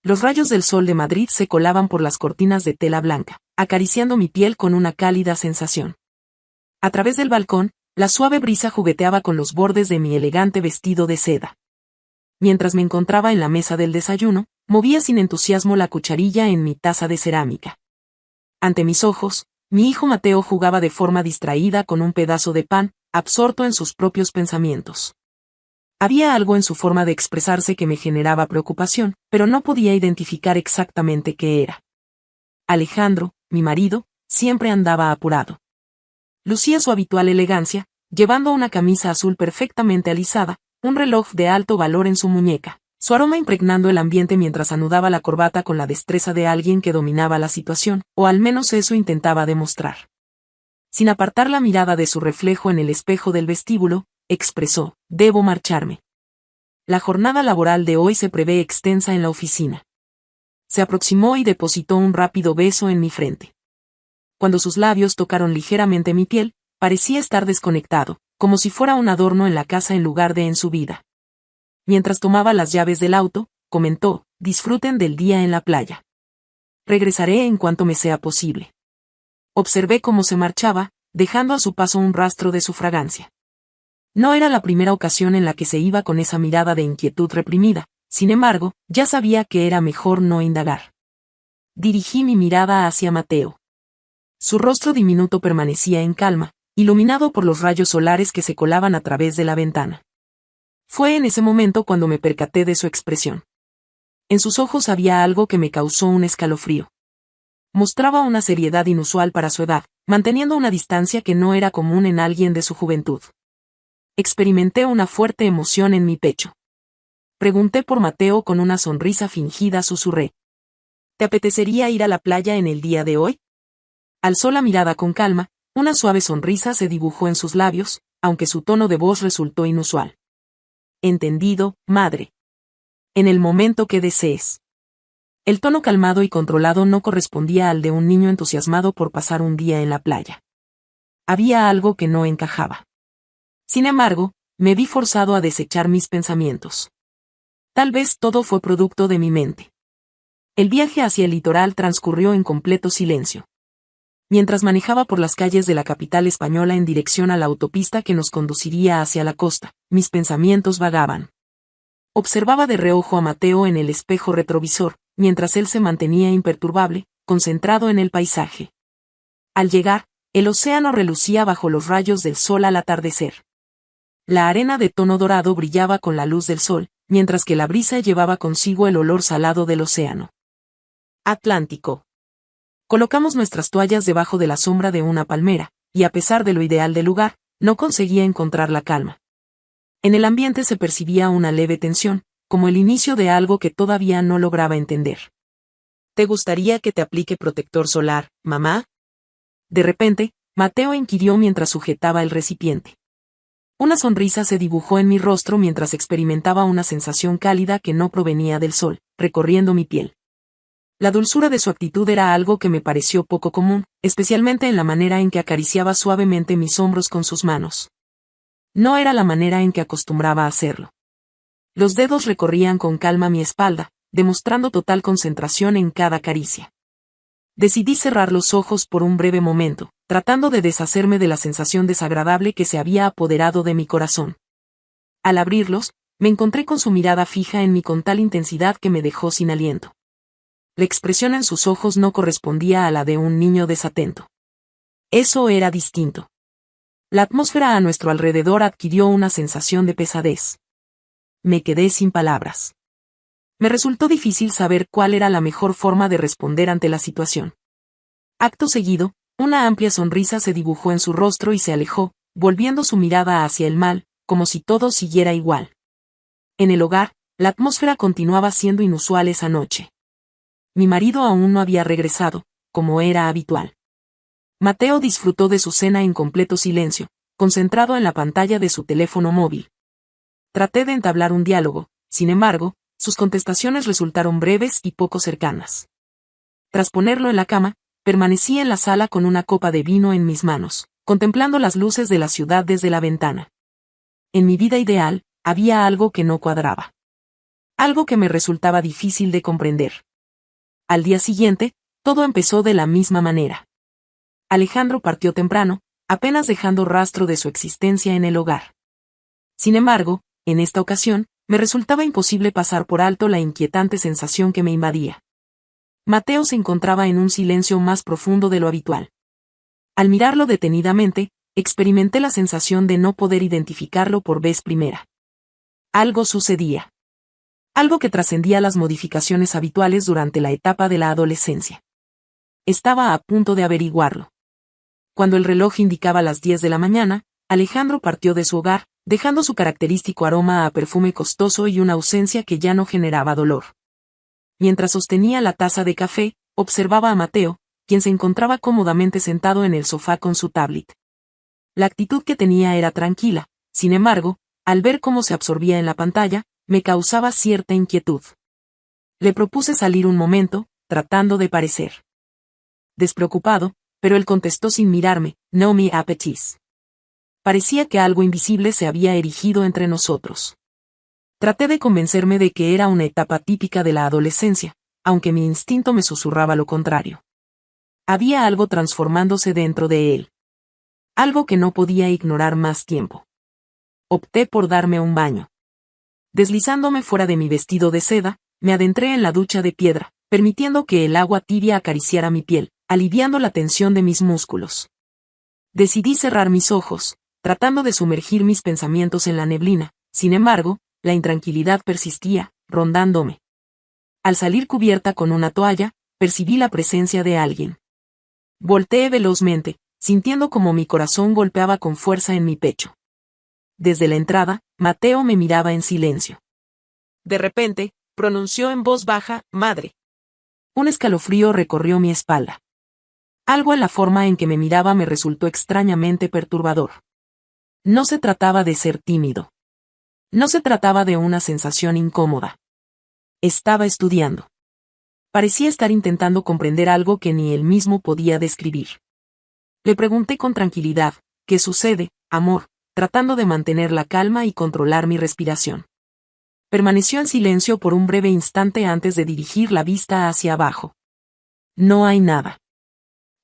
los rayos del sol de Madrid se colaban por las cortinas de tela blanca, acariciando mi piel con una cálida sensación. A través del balcón, la suave brisa jugueteaba con los bordes de mi elegante vestido de seda. Mientras me encontraba en la mesa del desayuno, movía sin entusiasmo la cucharilla en mi taza de cerámica. Ante mis ojos, mi hijo Mateo jugaba de forma distraída con un pedazo de pan, absorto en sus propios pensamientos. Había algo en su forma de expresarse que me generaba preocupación, pero no podía identificar exactamente qué era. Alejandro, mi marido, siempre andaba apurado. Lucía su habitual elegancia, llevando una camisa azul perfectamente alisada, un reloj de alto valor en su muñeca, su aroma impregnando el ambiente mientras anudaba la corbata con la destreza de alguien que dominaba la situación, o al menos eso intentaba demostrar. Sin apartar la mirada de su reflejo en el espejo del vestíbulo, expresó: «Debo marcharme. La jornada laboral de hoy se prevé extensa en la oficina». Se aproximó y depositó un rápido beso en mi frente. Cuando sus labios tocaron ligeramente mi piel, parecía estar desconectado, como si fuera un adorno en la casa en lugar de en su vida. Mientras tomaba las llaves del auto, comentó: «Disfruten del día en la playa. Regresaré en cuanto me sea posible». Observé cómo se marchaba, dejando a su paso un rastro de su fragancia. No era la primera ocasión en la que se iba con esa mirada de inquietud reprimida, sin embargo, ya sabía que era mejor no indagar. Dirigí mi mirada hacia Mateo. Su rostro diminuto permanecía en calma, iluminado por los rayos solares que se colaban a través de la ventana. Fue en ese momento cuando me percaté de su expresión. En sus ojos había algo que me causó un escalofrío. Mostraba una seriedad inusual para su edad, manteniendo una distancia que no era común en alguien de su juventud. Experimenté una fuerte emoción en mi pecho. Pregunté por Mateo con una sonrisa fingida, susurré: «¿Te apetecería ir a la playa en el día de hoy?». Alzó la mirada con calma, una suave sonrisa se dibujó en sus labios, aunque su tono de voz resultó inusual. «Entendido, madre. En el momento que desees». El tono calmado y controlado no correspondía al de un niño entusiasmado por pasar un día en la playa. Había algo que no encajaba. Sin embargo, me vi forzado a desechar mis pensamientos. Tal vez todo fue producto de mi mente. El viaje hacia el litoral transcurrió en completo silencio. Mientras manejaba por las calles de la capital española en dirección a la autopista que nos conduciría hacia la costa, mis pensamientos vagaban. Observaba de reojo a Mateo en el espejo retrovisor, mientras él se mantenía imperturbable, concentrado en el paisaje. Al llegar, el océano relucía bajo los rayos del sol al atardecer. La arena de tono dorado brillaba con la luz del sol, mientras que la brisa llevaba consigo el olor salado del océano Atlántico. Colocamos nuestras toallas debajo de la sombra de una palmera, y a pesar de lo ideal del lugar, no conseguía encontrar la calma. En el ambiente se percibía una leve tensión, como el inicio de algo que todavía no lograba entender. «¿Te gustaría que te aplique protector solar, mamá?». De repente, Mateo inquirió mientras sujetaba el recipiente. Una sonrisa se dibujó en mi rostro mientras experimentaba una sensación cálida que no provenía del sol, recorriendo mi piel. La dulzura de su actitud era algo que me pareció poco común, especialmente en la manera en que acariciaba suavemente mis hombros con sus manos. No era la manera en que acostumbraba a hacerlo. Los dedos recorrían con calma mi espalda, demostrando total concentración en cada caricia. Decidí cerrar los ojos por un breve momento, tratando de deshacerme de la sensación desagradable que se había apoderado de mi corazón. Al abrirlos, me encontré con su mirada fija en mí con tal intensidad que me dejó sin aliento. La expresión en sus ojos no correspondía a la de un niño desatento. Eso era distinto. La atmósfera a nuestro alrededor adquirió una sensación de pesadez. Me quedé sin palabras. Me resultó difícil saber cuál era la mejor forma de responder ante la situación. Acto seguido, una amplia sonrisa se dibujó en su rostro y se alejó, volviendo su mirada hacia el mal, como si todo siguiera igual. En el hogar, la atmósfera continuaba siendo inusual esa noche. Mi marido aún no había regresado, como era habitual. Mateo disfrutó de su cena en completo silencio, concentrado en la pantalla de su teléfono móvil. Traté de entablar un diálogo, sin embargo, sus contestaciones resultaron breves y poco cercanas. Tras ponerlo en la cama, permanecí en la sala con una copa de vino en mis manos, contemplando las luces de la ciudad desde la ventana. En mi vida ideal, había algo que no cuadraba. Algo que me resultaba difícil de comprender. Al día siguiente, todo empezó de la misma manera. Alejandro partió temprano, apenas dejando rastro de su existencia en el hogar. Sin embargo, en esta ocasión, me resultaba imposible pasar por alto la inquietante sensación que me invadía. Mateo se encontraba en un silencio más profundo de lo habitual. Al mirarlo detenidamente, experimenté la sensación de no poder identificarlo por vez primera. Algo sucedía. Algo que trascendía las modificaciones habituales durante la etapa de la adolescencia. Estaba a punto de averiguarlo. Cuando el reloj indicaba las 10 de la mañana, Alejandro partió de su hogar, dejando su característico aroma a perfume costoso y una ausencia que ya no generaba dolor. Mientras sostenía la taza de café, observaba a Mateo, quien se encontraba cómodamente sentado en el sofá con su tablet. La actitud que tenía era tranquila, sin embargo, al ver cómo se absorbía en la pantalla, me causaba cierta inquietud. Le propuse salir un momento, tratando de parecer despreocupado, pero él contestó sin mirarme, "No me apetece". Parecía que algo invisible se había erigido entre nosotros. Traté de convencerme de que era una etapa típica de la adolescencia, aunque mi instinto me susurraba lo contrario. Había algo transformándose dentro de él. Algo que no podía ignorar más tiempo. Opté por darme un baño. Deslizándome fuera de mi vestido de seda, me adentré en la ducha de piedra, permitiendo que el agua tibia acariciara mi piel, aliviando la tensión de mis músculos. Decidí cerrar mis ojos, tratando de sumergir mis pensamientos en la neblina. Sin embargo, la intranquilidad persistía, rondándome. Al salir cubierta con una toalla, percibí la presencia de alguien. Volteé velozmente, sintiendo como mi corazón golpeaba con fuerza en mi pecho. Desde la entrada, Mateo me miraba en silencio. De repente, pronunció en voz baja, "Madre". Un escalofrío recorrió mi espalda. Algo en la forma en que me miraba me resultó extrañamente perturbador. No se trataba de ser tímido. No se trataba de una sensación incómoda. Estaba estudiando. Parecía estar intentando comprender algo que ni él mismo podía describir. Le pregunté con tranquilidad, "¿Qué sucede, amor?", tratando de mantener la calma y controlar mi respiración. Permaneció en silencio por un breve instante antes de dirigir la vista hacia abajo. "No hay nada.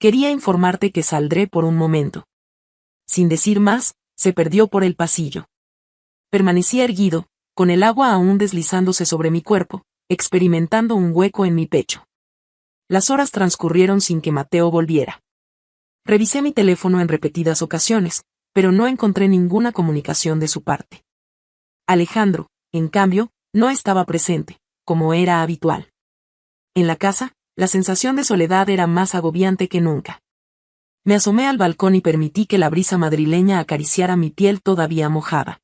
Quería informarte que saldré por un momento". Sin decir más, se perdió por el pasillo. Permanecí erguido, con el agua aún deslizándose sobre mi cuerpo, experimentando un hueco en mi pecho. Las horas transcurrieron sin que Mateo volviera. Revisé mi teléfono en repetidas ocasiones, pero no encontré ninguna comunicación de su parte. Alejandro, en cambio, no estaba presente, como era habitual. En la casa, la sensación de soledad era más agobiante que nunca. Me asomé al balcón y permití que la brisa madrileña acariciara mi piel todavía mojada.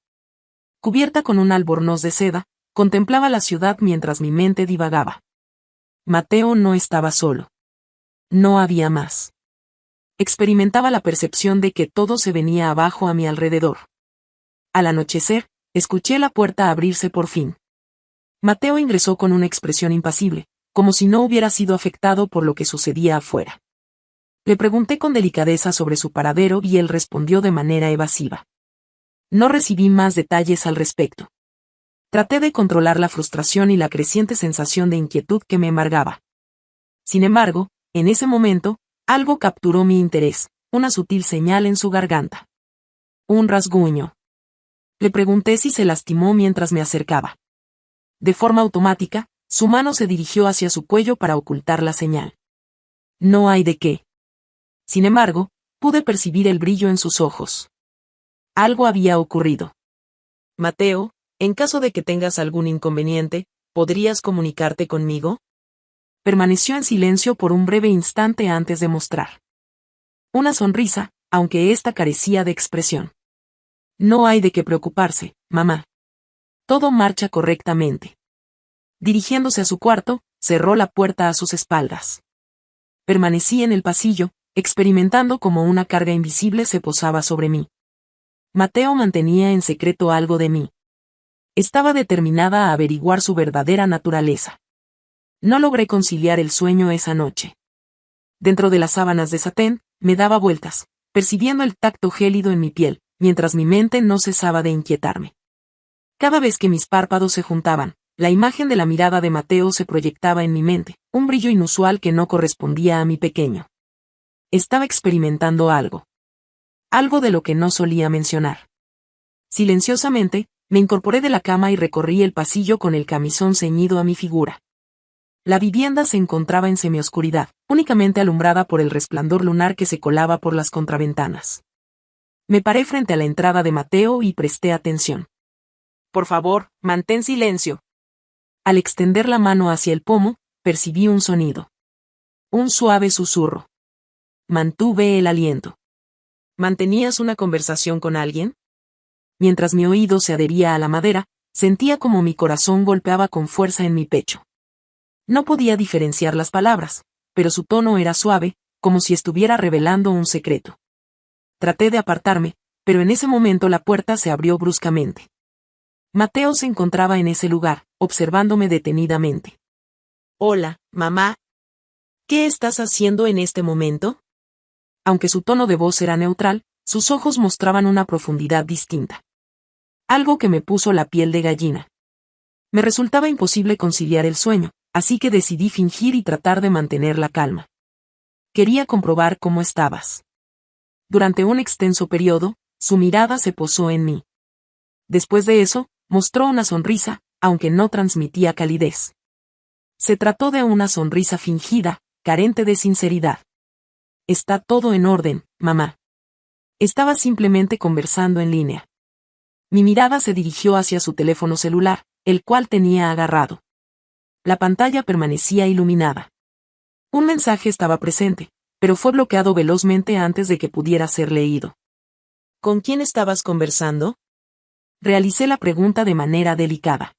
Cubierta con un albornoz de seda, contemplaba la ciudad mientras mi mente divagaba. Mateo no estaba solo. No había más. Experimentaba la percepción de que todo se venía abajo a mi alrededor. Al anochecer, escuché la puerta abrirse por fin. Mateo ingresó con una expresión impasible, como si no hubiera sido afectado por lo que sucedía afuera. Le pregunté con delicadeza sobre su paradero y él respondió de manera evasiva. No recibí más detalles al respecto. Traté de controlar la frustración y la creciente sensación de inquietud que me embargaba. Sin embargo, en ese momento, algo capturó mi interés, una sutil señal en su garganta. Un rasguño. Le pregunté si se lastimó mientras me acercaba. De forma automática, su mano se dirigió hacia su cuello para ocultar la señal. No hay de qué. Sin embargo, pude percibir el brillo en sus ojos. Algo había ocurrido. Mateo, en caso de que tengas algún inconveniente, ¿podrías comunicarte conmigo? Permaneció en silencio por un breve instante antes de mostrar una sonrisa, aunque ésta carecía de expresión. No hay de qué preocuparse, mamá. Todo marcha correctamente. Dirigiéndose a su cuarto, cerró la puerta a sus espaldas. Permanecí en el pasillo, experimentando como una carga invisible se posaba sobre mí. Mateo mantenía en secreto algo de mí. Estaba determinada a averiguar su verdadera naturaleza. No logré conciliar el sueño esa noche. Dentro de las sábanas de satén, me daba vueltas, percibiendo el tacto gélido en mi piel, mientras mi mente no cesaba de inquietarme. Cada vez que mis párpados se juntaban, La imagen de la mirada de Mateo se proyectaba en mi mente, un brillo inusual que no correspondía a mi pequeño. Estaba experimentando algo. Algo de lo que no solía mencionar. Silenciosamente, me incorporé de la cama y recorrí el pasillo con el camisón ceñido a mi figura. La vivienda se encontraba en semioscuridad, únicamente alumbrada por el resplandor lunar que se colaba por las contraventanas. Me paré frente a la entrada de Mateo y presté atención. Por favor, mantén silencio. Al extender la mano hacia el pomo, percibí un sonido. Un suave susurro. Mantuve el aliento. ¿Mantenías una conversación con alguien? Mientras mi oído se adhería a la madera, sentía como mi corazón golpeaba con fuerza en mi pecho. No podía diferenciar las palabras, pero su tono era suave, como si estuviera revelando un secreto. Traté de apartarme, pero en ese momento la puerta se abrió bruscamente. Mateo se encontraba en ese lugar, observándome detenidamente. Hola, mamá. ¿Qué estás haciendo en este momento? Aunque su tono de voz era neutral, sus ojos mostraban una profundidad distinta. Algo que me puso la piel de gallina. Me resultaba imposible conciliar el sueño, así que decidí fingir y tratar de mantener la calma. Quería comprobar cómo estabas. Durante un extenso periodo, su mirada se posó en mí. Después de eso, mostró una sonrisa, aunque no transmitía calidez. Se trató de una sonrisa fingida, carente de sinceridad. Está todo en orden, mamá. Estaba simplemente conversando en línea. Mi mirada se dirigió hacia su teléfono celular, el cual tenía agarrado. La pantalla permanecía iluminada. Un mensaje estaba presente, pero fue bloqueado velozmente antes de que pudiera ser leído. ¿Con quién estabas conversando? Realicé la pregunta de manera delicada.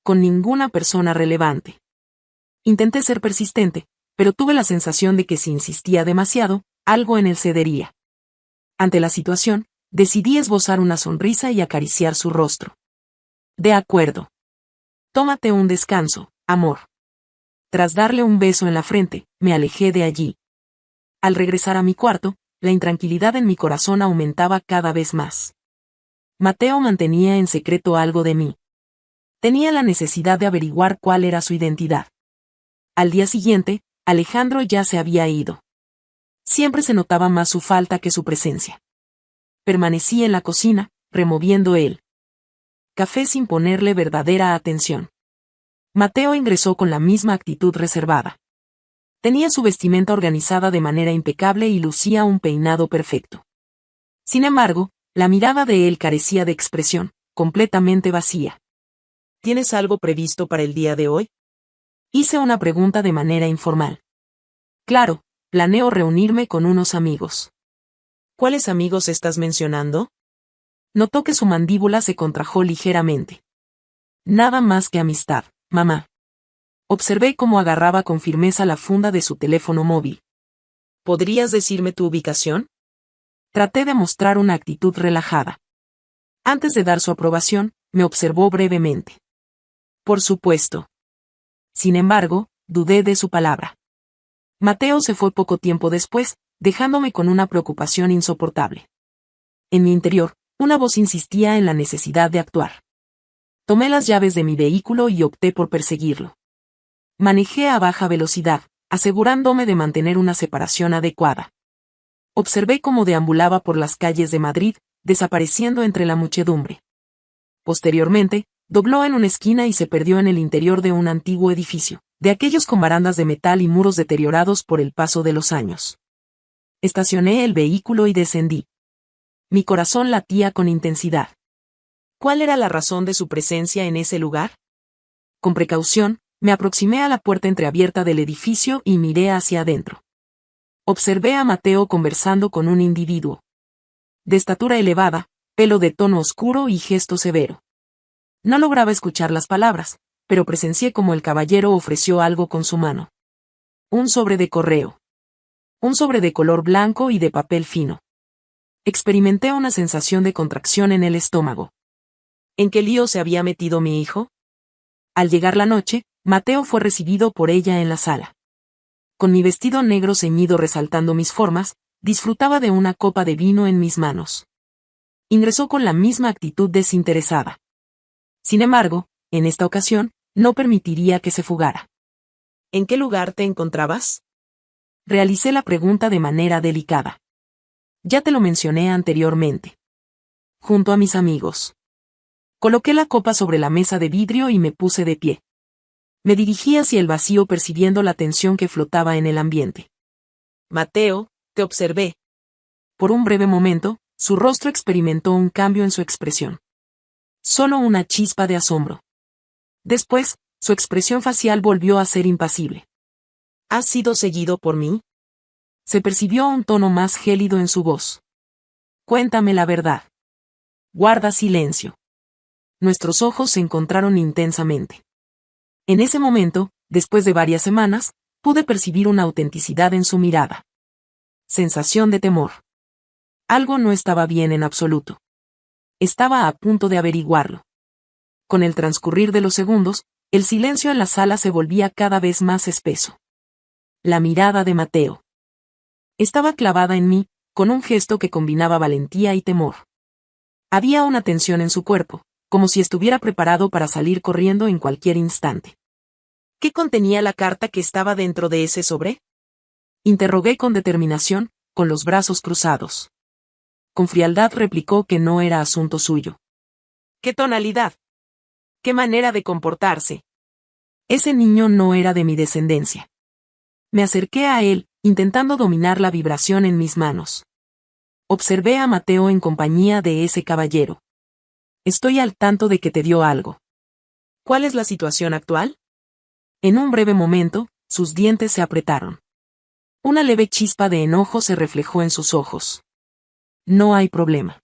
Con ninguna persona relevante. Intenté ser persistente, pero tuve la sensación de que si insistía demasiado, algo en él cedería. Ante la situación, decidí esbozar una sonrisa y acariciar su rostro. De acuerdo. Tómate un descanso, amor. Tras darle un beso en la frente, me alejé de allí. Al regresar a mi cuarto, la intranquilidad en mi corazón aumentaba cada vez más. Mateo mantenía en secreto algo de mí. Tenía la necesidad de averiguar cuál era su identidad. Al día siguiente, Alejandro ya se había ido. Siempre se notaba más su falta que su presencia. Permanecí en la cocina, removiendo el café sin ponerle verdadera atención. Mateo ingresó con la misma actitud reservada. Tenía su vestimenta organizada de manera impecable y lucía un peinado perfecto. Sin embargo, la mirada de él carecía de expresión, completamente vacía. ¿Tienes algo previsto para el día de hoy? Hice una pregunta de manera informal. Claro, planeo reunirme con unos amigos. ¿Cuáles amigos estás mencionando? Notó que su mandíbula se contrajo ligeramente. Nada más que amistad, mamá. Observé cómo agarraba con firmeza la funda de su teléfono móvil. ¿Podrías decirme tu ubicación? Traté de mostrar una actitud relajada. Antes de dar su aprobación, me observó brevemente. Por supuesto. Sin embargo, dudé de su palabra. Mateo se fue poco tiempo después, dejándome con una preocupación insoportable. En mi interior, una voz insistía en la necesidad de actuar. Tomé las llaves de mi vehículo y opté por perseguirlo. Manejé a baja velocidad, asegurándome de mantener una separación adecuada. Observé cómo deambulaba por las calles de Madrid, desapareciendo entre la muchedumbre. Posteriormente, dobló en una esquina y se perdió en el interior de un antiguo edificio, de aquellos con barandas de metal y muros deteriorados por el paso de los años. Estacioné el vehículo y descendí. Mi corazón latía con intensidad. ¿Cuál era la razón de su presencia en ese lugar? Con precaución, me aproximé a la puerta entreabierta del edificio y miré hacia adentro. Observé a Mateo conversando con un individuo. De estatura elevada, pelo de tono oscuro y gesto severo. No lograba escuchar las palabras, pero presencié cómo el caballero ofreció algo con su mano. Un sobre de correo. Un sobre de color blanco y de papel fino. Experimenté una sensación de contracción en el estómago. ¿En qué lío se había metido mi hijo? Al llegar la noche, Mateo fue recibido por ella en la sala. Con mi vestido negro ceñido resaltando mis formas, disfrutaba de una copa de vino en mis manos. Ingresó con la misma actitud desinteresada. Sin embargo, en esta ocasión, no permitiría que se fugara. ¿En qué lugar te encontrabas? Realicé la pregunta de manera delicada. Ya te lo mencioné anteriormente. Junto a mis amigos. Coloqué la copa sobre la mesa de vidrio y me puse de pie. Me dirigí hacia el vacío percibiendo la tensión que flotaba en el ambiente. Mateo, te observé. Por un breve momento, su rostro experimentó un cambio en su expresión. Solo una chispa de asombro. Después, su expresión facial volvió a ser impasible. ¿Has sido seguido por mí? Se percibió un tono más gélido en su voz. Cuéntame la verdad. Guarda silencio. Nuestros ojos se encontraron intensamente. En ese momento, después de varias semanas, pude percibir una autenticidad en su mirada. Sensación de temor. Algo no estaba bien en absoluto. Estaba a punto de averiguarlo. Con el transcurrir de los segundos, el silencio en la sala se volvía cada vez más espeso. La mirada de Mateo. Estaba clavada en mí, con un gesto que combinaba valentía y temor. Había una tensión en su cuerpo, como si estuviera preparado para salir corriendo en cualquier instante. ¿Qué contenía la carta que estaba dentro de ese sobre? Interrogué con determinación, con los brazos cruzados. Con frialdad replicó que no era asunto suyo. ¿Qué tonalidad? ¿Qué manera de comportarse? Ese niño no era de mi descendencia. Me acerqué a él, intentando dominar la vibración en mis manos. Observé a Mateo en compañía de ese caballero. Estoy al tanto de que te dio algo. ¿Cuál es la situación actual? En un breve momento, sus dientes se apretaron. Una leve chispa de enojo se reflejó en sus ojos. No hay problema.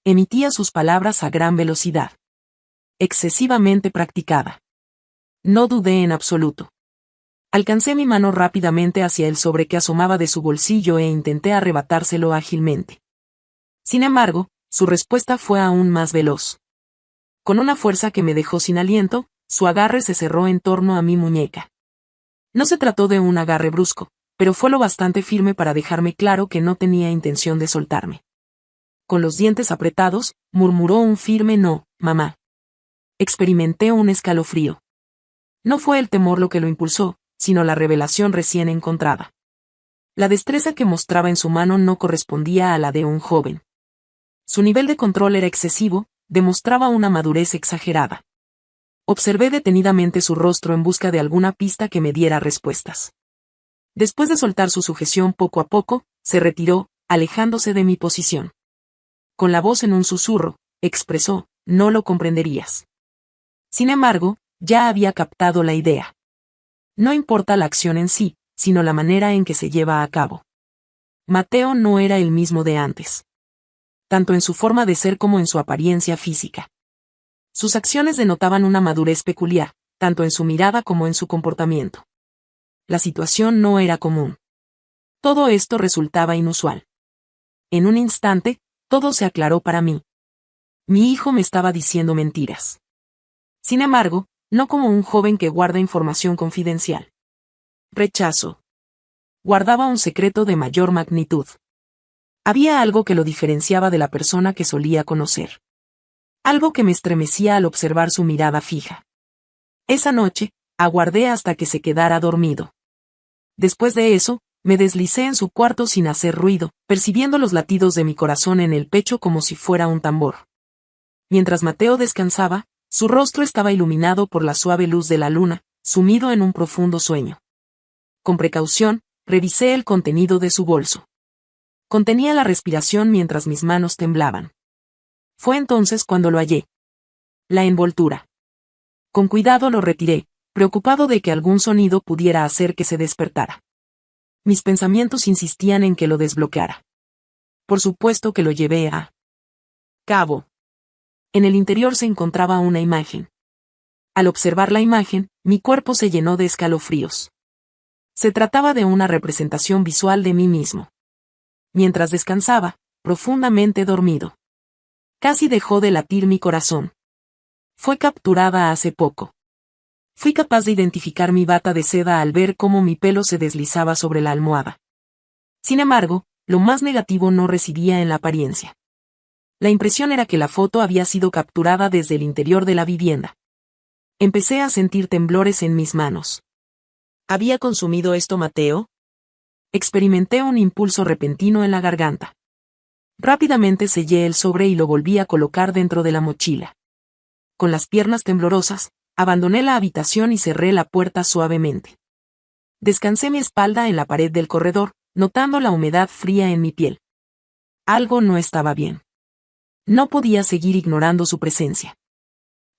Emitía sus palabras a gran velocidad. Excesivamente practicada. No dudé en absoluto. Alcancé mi mano rápidamente hacia el sobre que asomaba de su bolsillo e intenté arrebatárselo ágilmente. Sin embargo, su respuesta fue aún más veloz. Con una fuerza que me dejó sin aliento, su agarre se cerró en torno a mi muñeca. No se trató de un agarre brusco, pero fue lo bastante firme para dejarme claro que no tenía intención de soltarme. Con los dientes apretados, murmuró un firme no, mamá. Experimenté un escalofrío. No fue el temor lo que lo impulsó, sino la revelación recién encontrada. La destreza que mostraba en su mano no correspondía a la de un joven. Su nivel de control era excesivo, demostraba una madurez exagerada. Observé detenidamente su rostro en busca de alguna pista que me diera respuestas. Después de soltar su sujeción poco a poco, se retiró, alejándose de mi posición. Con la voz en un susurro, expresó, no lo comprenderías. Sin embargo, ya había captado la idea. No importa la acción en sí, sino la manera en que se lleva a cabo. Mateo no era el mismo de antes. Tanto en su forma de ser como en su apariencia física. Sus acciones denotaban una madurez peculiar, tanto en su mirada como en su comportamiento. La situación no era común. Todo esto resultaba inusual. En un instante, todo se aclaró para mí. Mi hijo me estaba diciendo mentiras. Sin embargo, no como un joven que guarda información confidencial. Rechazo. Guardaba un secreto de mayor magnitud. Había algo que lo diferenciaba de la persona que solía conocer. Algo que me estremecía al observar su mirada fija. Esa noche, aguardé hasta que se quedara dormido. Después de eso, me deslicé en su cuarto sin hacer ruido, percibiendo los latidos de mi corazón en el pecho como si fuera un tambor. Mientras Mateo descansaba, su rostro estaba iluminado por la suave luz de la luna, sumido en un profundo sueño. Con precaución, revisé el contenido de su bolso. Contenía la respiración mientras mis manos temblaban. Fue entonces cuando lo hallé. La envoltura. Con cuidado lo retiré, preocupado de que algún sonido pudiera hacer que se despertara. Mis pensamientos insistían en que lo desbloqueara. Por supuesto que lo llevé a cabo. En el interior se encontraba una imagen. Al observar la imagen, mi cuerpo se llenó de escalofríos. Se trataba de una representación visual de mí mismo. Mientras descansaba, profundamente dormido. Casi dejó de latir mi corazón. Fue capturada hace poco. Fui capaz de identificar mi bata de seda al ver cómo mi pelo se deslizaba sobre la almohada. Sin embargo, lo más negativo no residía en la apariencia. La impresión era que la foto había sido capturada desde el interior de la vivienda. Empecé a sentir temblores en mis manos. ¿Había consumido esto Mateo? Experimenté un impulso repentino en la garganta. Rápidamente sellé el sobre y lo volví a colocar dentro de la mochila. Con las piernas temblorosas, abandoné la habitación y cerré la puerta suavemente. Descansé mi espalda en la pared del corredor, notando la humedad fría en mi piel. Algo no estaba bien. No podía seguir ignorando su presencia.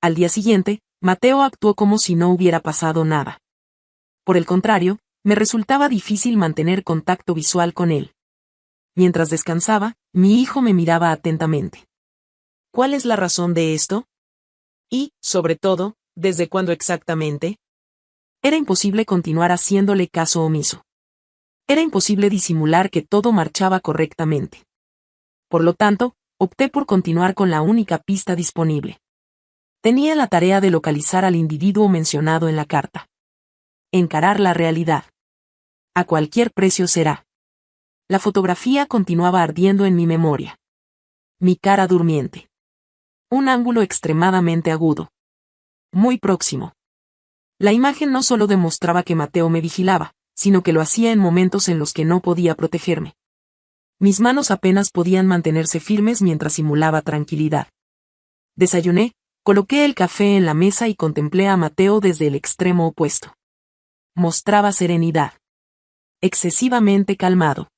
Al día siguiente, Mateo actuó como si no hubiera pasado nada. Por el contrario, me resultaba difícil mantener contacto visual con él. Mientras descansaba, mi hijo me miraba atentamente. ¿Cuál es la razón de esto? Y, sobre todo, ¿desde cuándo exactamente? Era imposible continuar haciéndole caso omiso. Era imposible disimular que todo marchaba correctamente. Por lo tanto, opté por continuar con la única pista disponible. Tenía la tarea de localizar al individuo mencionado en la carta. Encarar la realidad. A cualquier precio será. La fotografía continuaba ardiendo en mi memoria. Mi cara durmiente. Un ángulo extremadamente agudo. Muy próximo. La imagen no solo demostraba que Mateo me vigilaba, sino que lo hacía en momentos en los que no podía protegerme. Mis manos apenas podían mantenerse firmes mientras simulaba tranquilidad. Desayuné, coloqué el café en la mesa y contemplé a Mateo desde el extremo opuesto. Mostraba serenidad. Excesivamente calmado.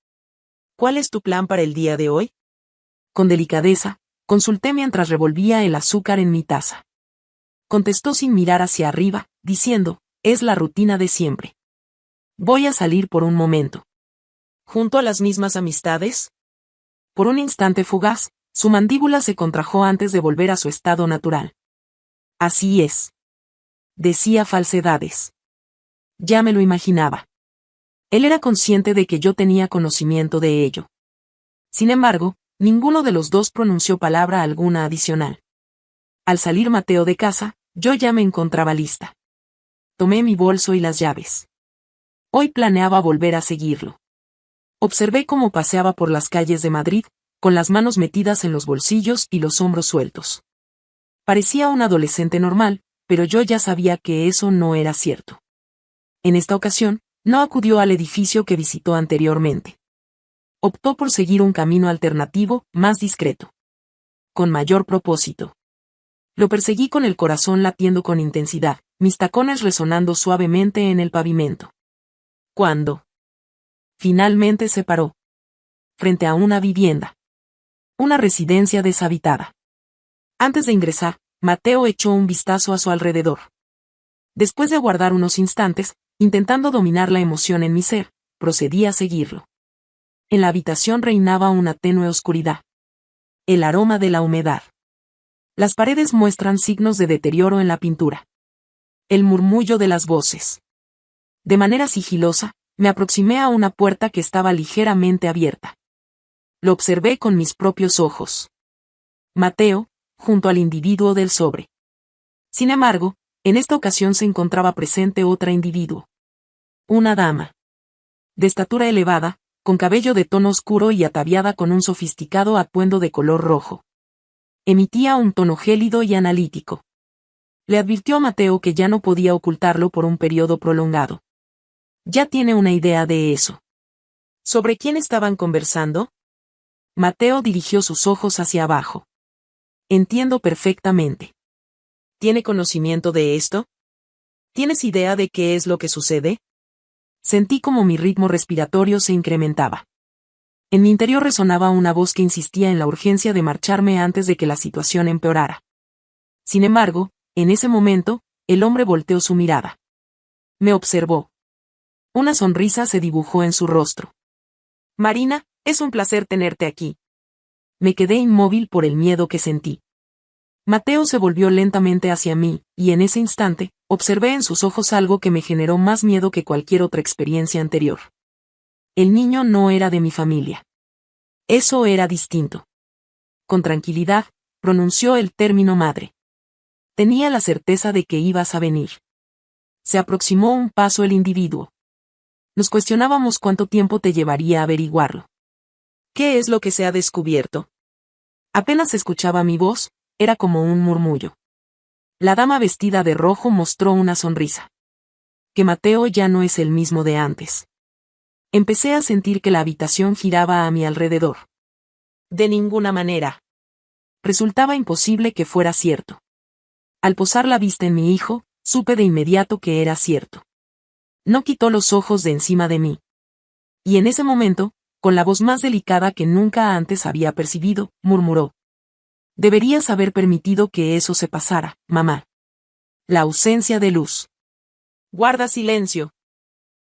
¿Cuál es tu plan para el día de hoy? Con delicadeza, consulté mientras revolvía el azúcar en mi taza. Contestó sin mirar hacia arriba, diciendo, es la rutina de siempre. Voy a salir por un momento. ¿Junto a las mismas amistades? Por un instante fugaz, su mandíbula se contrajo antes de volver a su estado natural. Así es. Decía falsedades. Ya me lo imaginaba. Él era consciente de que yo tenía conocimiento de ello. Sin embargo, ninguno de los dos pronunció palabra alguna adicional. Al salir Mateo de casa, yo ya me encontraba lista. Tomé mi bolso y las llaves. Hoy planeaba volver a seguirlo. Observé cómo paseaba por las calles de Madrid, con las manos metidas en los bolsillos y los hombros sueltos. Parecía un adolescente normal, pero yo ya sabía que eso no era cierto. En esta ocasión, no acudió al edificio que visitó anteriormente. Optó por seguir un camino alternativo, más discreto. Con mayor propósito. Lo perseguí con el corazón latiendo con intensidad, mis tacones resonando suavemente en el pavimento. Cuando finalmente se paró. Frente a una vivienda. Una residencia deshabitada. Antes de ingresar, Mateo echó un vistazo a su alrededor. Después de aguardar unos instantes, intentando dominar la emoción en mi ser, procedí a seguirlo. En la habitación reinaba una tenue oscuridad. El aroma de la humedad. Las paredes muestran signos de deterioro en la pintura. El murmullo de las voces. De manera sigilosa, me aproximé a una puerta que estaba ligeramente abierta. Lo observé con mis propios ojos. Mateo, junto al individuo del sobre. Sin embargo, en esta ocasión se encontraba presente otra individuo. Una dama. De estatura elevada, con cabello de tono oscuro y ataviada con un sofisticado atuendo de color rojo. Emitía un tono gélido y analítico. Le advirtió a Mateo que ya no podía ocultarlo por un periodo prolongado. Ya tiene una idea de eso. ¿Sobre quién estaban conversando? Mateo dirigió sus ojos hacia abajo. Entiendo perfectamente. ¿Tiene conocimiento de esto? ¿Tienes idea de qué es lo que sucede? Sentí como mi ritmo respiratorio se incrementaba. En mi interior resonaba una voz que insistía en la urgencia de marcharme antes de que la situación empeorara. Sin embargo, en ese momento, el hombre volteó su mirada. Me observó. Una sonrisa se dibujó en su rostro. Marina, es un placer tenerte aquí. Me quedé inmóvil por el miedo que sentí. Mateo se volvió lentamente hacia mí, y en ese instante, observé en sus ojos algo que me generó más miedo que cualquier otra experiencia anterior. El niño no era de mi familia. Eso era distinto. Con tranquilidad, pronunció el término madre. Tenía la certeza de que ibas a venir. Se aproximó un paso el individuo. Nos cuestionábamos cuánto tiempo te llevaría a averiguarlo. ¿Qué es lo que se ha descubierto? Apenas escuchaba mi voz, era como un murmullo. La dama vestida de rojo mostró una sonrisa. Que Mateo ya no es el mismo de antes. Empecé a sentir que la habitación giraba a mi alrededor. De ninguna manera. Resultaba imposible que fuera cierto. Al posar la vista en mi hijo, supe de inmediato que era cierto. No quitó los ojos de encima de mí. Y en ese momento, con la voz más delicada que nunca antes había percibido, murmuró. Deberías haber permitido que eso se pasara, mamá. La ausencia de luz. Guarda silencio.